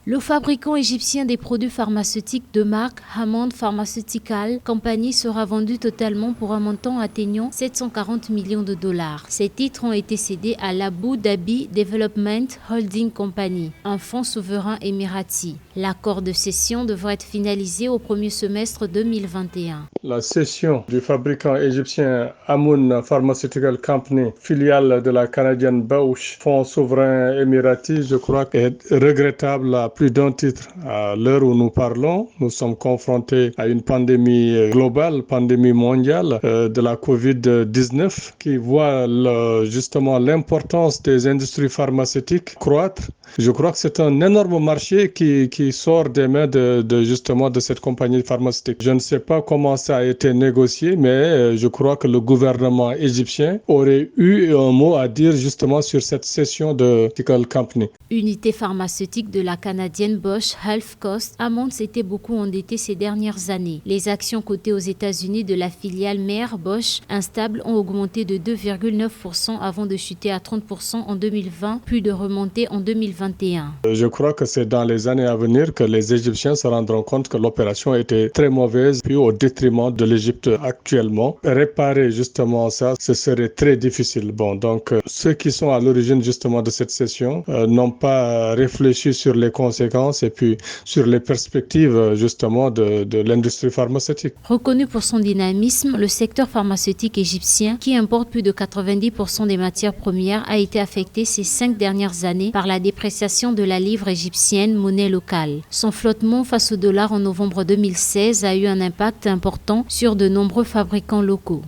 Le fabricant égyptien des produits pharmaceutiques de marque Hammond Pharmaceutical Company sera vendu totalement pour un montant atteignant 740 millions de dollars. Ces titres ont été cédés à l'Abu Dhabi Development Holding Company, un fonds souverain émirati. L'accord de cession devrait être finalisé au premier semestre 2021. La cession du fabricant égyptien Hammond Pharmaceutical Company, filiale de la canadienne Bausch, fonds souverain émirati, je crois est regrettable à plus d'un titre. À l'heure où nous parlons, nous sommes confrontés à une pandémie globale, pandémie mondiale de la COVID-19 qui voit justement l'importance des industries pharmaceutiques croître. Je crois que c'est un énorme marché qui sort des mains justement de cette compagnie pharmaceutique. Je ne sais pas comment ça a été négocié, mais je crois que le gouvernement égyptien aurait eu un mot à dire justement sur cette cession de Pharmaceutical Company. Unité pharmaceutique de la canadienne Bausch Health Coast, Hammond s'était beaucoup endetté ces dernières années. Les actions cotées aux États-Unis de la filiale mère Bausch instable ont augmenté de 2,9% avant de chuter à 30% en 2020, puis de remonter en 2021. Je crois que c'est dans les années à venir que les Égyptiens se rendront compte que l'opération était très mauvaise, puis au détriment de l'Égypte actuellement. Réparer justement ça, ce serait très difficile. Donc ceux qui sont à l'origine justement de cette cession n'ont pas réfléchi sur les conséquences et puis sur les perspectives justement de l'industrie pharmaceutique. Reconnu pour son dynamisme, le secteur pharmaceutique égyptien, qui importe plus de 90% des matières premières, a été affecté ces 5 dernières années par la dépréciation de la livre égyptienne, monnaie locale. Son flottement face au dollar en novembre 2016 a eu un impact important sur de nombreux fabricants locaux.